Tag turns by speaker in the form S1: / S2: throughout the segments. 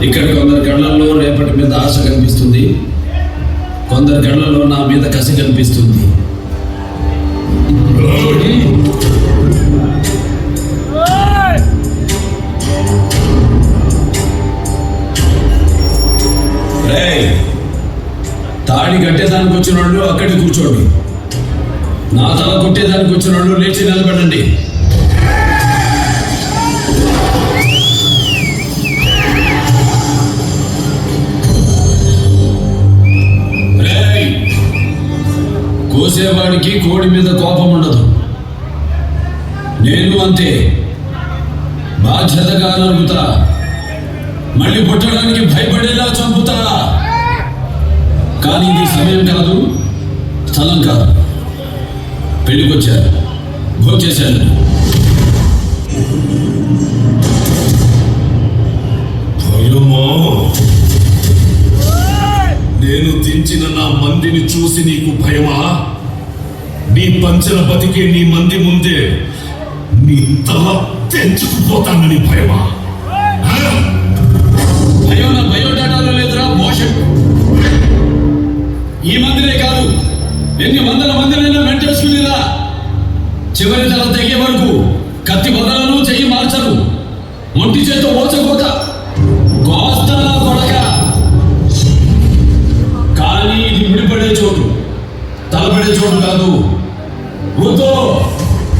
S1: ఇక్కడ కొందరి కళ్ళల్లో రేపటి మీద ఆశ కనిపిస్తుంది, కొందరి కళ్ళల్లో నా మీద కసి కనిపిస్తుంది. తాడి కట్టేదానికి వచ్చిన వాళ్ళు అక్కడికి కూర్చోండి, నా తల కొట్టేదానికి వచ్చిన వాళ్ళు లేచి నిలబడండి. కోసేవాడికి కోడి మీద కోపం ఉండదు, నేను అంతే. బాధ్యతగా నలుగుతా, మళ్ళీ పుట్టడానికి భయపడేలా చంపుతా. కానీ ఇది సమయం కాదు, స్థలం కాదు. పెళ్ళికొచ్చారు, భోంచేశాను.
S2: భయమా? నేను దించిన నా మందిని చూసి నీకు భయమా? నీ పంచన బతికే నీ మంది ముందే నీ తల తెంచుకుపోతానని భయమా?
S1: భయం నా బయోడాటాలో లేదురా మోషన్. ఈ మందిరే కాదు, ఎన్ని వందల మందినైనా వెంటేసుకునేలా. చివరి తల తెగే వరకు కత్తి బదలను చెయ్యి మార్చరు, ఒంటి చేతో ఓచకోత కోస్తలా కొడక. కానీ ఇది విడిపడే చోటు, తలపడే చోటు కాదు. వద్దో,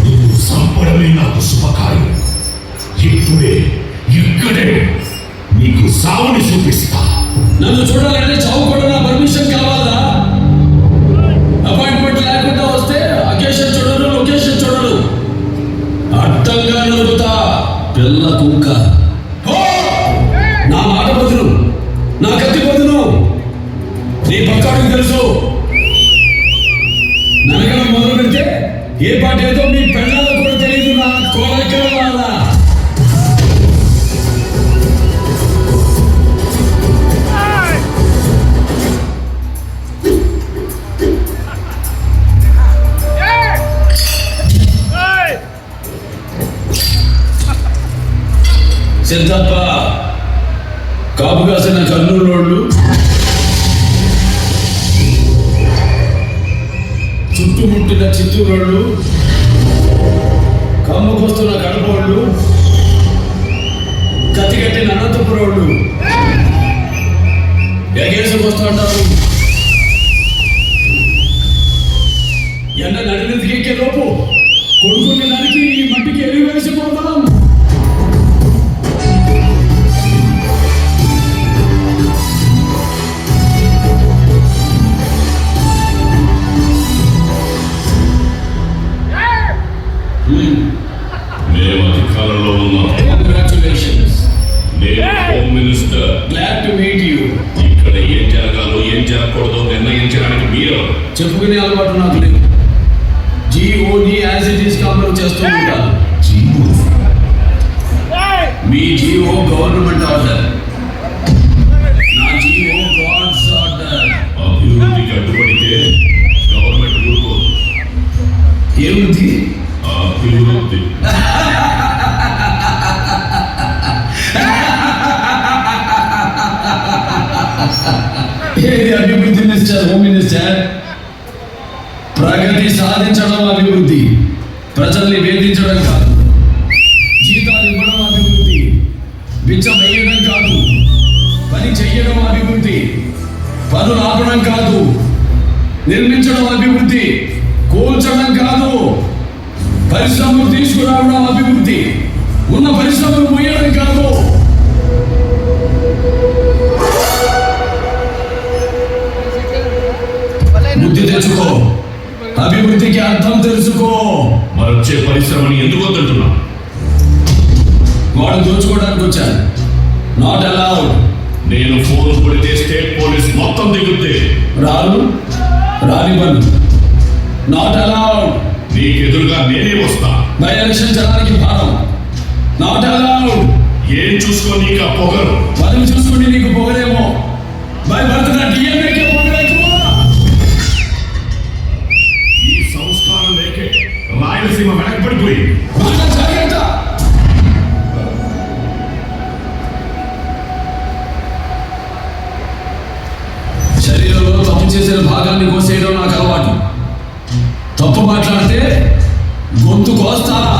S2: నువ్వు సంపడమే నాకు శుభకార్యం. ఇప్పుడే ఇక్కడే నీకు సావుని చూపిస్తా.
S1: నన్ను చూడాలంటే చావు కూడా నా పర్మిషన్ కావాలా? అపాయింట్మెంట్ లేకుండా వస్తే అకేషన్ చూడరు, లొకేషన్ చూడరు. అడ్డంగా నలుగుతా పిల్ల కుక్క. నా మాట బదులు, నా కత్తి బదులు. నీ పక్కాడికి తెలుసు, నరకడం మొదలు పెడితే ఏ పాట ఏదో మీ పెళ్ళాలకు కూడా తెలియదు. నా కోరికల వాళ్ళ సిద్ధప్ప, కాపు కాసిన కర్నూలు, చుట్టుముట్టిన చిత్తూరు, కమ్ముకొస్తున్న కడపళ్ళు, కత్తి కట్టిన అనంతపురోళ్ళు ఎగేసుకొస్తుంటారు. ఎండ నడినదికి ఎక్కే లోపు కొడుకుని దానికి ఈ మట్టికి ఎరువు వేసిపోతాం.
S2: మేము అధికారంలో ఉన్నాం.
S1: కంగ్రాచులేషన్స్.
S2: నేను home minister.
S1: Glad to meet you.
S2: ఇక్కడ ఏం జరగాలో ఏం జరగకూడదో నిర్ణయించడానికి మీరు.
S1: చెప్పుకునే అలవాటు నాకు లేదు. జీఓని యాజ్ ఇట్ ఈస్ అమలు చేస్తూ ఉంటాను. మీ జీఓ గవర్నమెంట్ ఆర్డర్, నా జీఓ గాడ్స్ ఆర్డర్.
S2: అభివృద్ధికి అడ్డుపడితే గవర్నమెంట్ ఊరుకోదు.
S1: ఏమిటి
S2: అభివృద్ధి?
S1: ఏది అభివృద్ధి మినిస్టర్, హోమ్ మినిస్టర్? ప్రగతి సాధించడం అభివృద్ధి, ప్రజల్ని వేధించడం కాదు. జీతాలు ఇవ్వడం అభివృద్ధి, బిచ్చం వేయడం కాదు. పని చెయ్యడం అభివృద్ధి, పనులు ఆపడం కాదు. నిర్మించడం అభివృద్ధి, కూల్చడం కాదు. పరిశ్రమలు తీసుకురావడం అభివృద్ధి, ఉన్న పరిశ్రమలు పోయడం కాదు. బుద్ధి తెచ్చుకో, అభివృద్ధికి అర్థం తెలుసుకో.
S2: మరొచ్చే పరిశ్రమని ఎందుకు వద్దంటున్నా?
S1: వాడు దోచుకోవడానికి వచ్చాను, నాట్ అలౌడ్.
S2: నేను ఫోన్ కొడితే స్టేట్ పోలీస్ మొత్తం దిగుద్ది.
S1: రాని పన్ను, నాట్ అలౌడ్.
S2: నీకు ఎదురుగా నేనే వస్తా.
S1: బై ఎలక్షన్ జనానికి భారం, నాట్ అలౌడ్.
S2: ఏం చూసుకో నీకు ఆ పొగరు?
S1: పదవి చూసుకుంటే నీకు పొగరేమో, భయపడుతున్న డిఎంఏకే పొగరేమో.
S2: ఈ సంస్కారం లేకే రాయలసీమ వెనకబడిపోయింది.
S1: గొంతు కోస్తారా?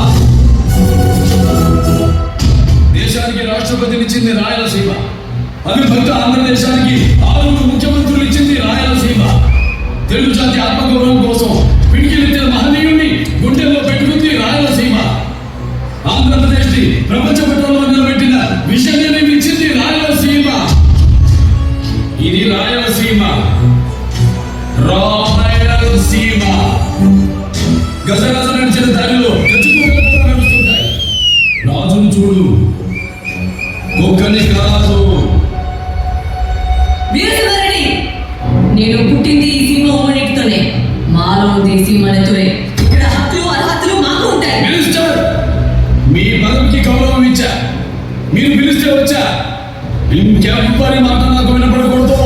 S1: దేశానికి రాష్ట్రపతినిచ్చింది రాయలసీమ. అవిభక్త ఆంధ్రదేశానికి 6 ముఖ్యమంత్రులు ఇచ్చింది రాయలసీమ. తెలుగు జాతి ఆత్మగౌరవం కోసం పిడికిలెత్తిన మహనీయుణ్ణి గుండెల్లో పెట్టుకుంది రాయలసీమ. ఆంధ్రప్రదేశ్ ని ప్రపంచ పటంలో నిలబెట్టిన విషయాన్ని ఇచ్చింది రాయలసీమ. ఇది రాయలసీమ. రాయలసీమ గజగజ నడిచిన దారిలో గచ్చిపోకలు నడుస్తుంటాయి. రాజును చూడు, కుక్కని కాదు.
S3: వీరశివరెడ్డి, నేను పుట్టింది ఈ సీమ ఓడితోనే. మాలో ఉంది సీమలతోనే. ఇక్కడ హక్కులు అర్హతలు మాకు ఉంటాయి.
S1: మినిస్టర్, మీ పదవికి గౌరవం ఇచ్చా. మీరు పిలిస్తే వచ్చా. ఇంకెవ్వరి మాట నాకు వినపడకూడదు.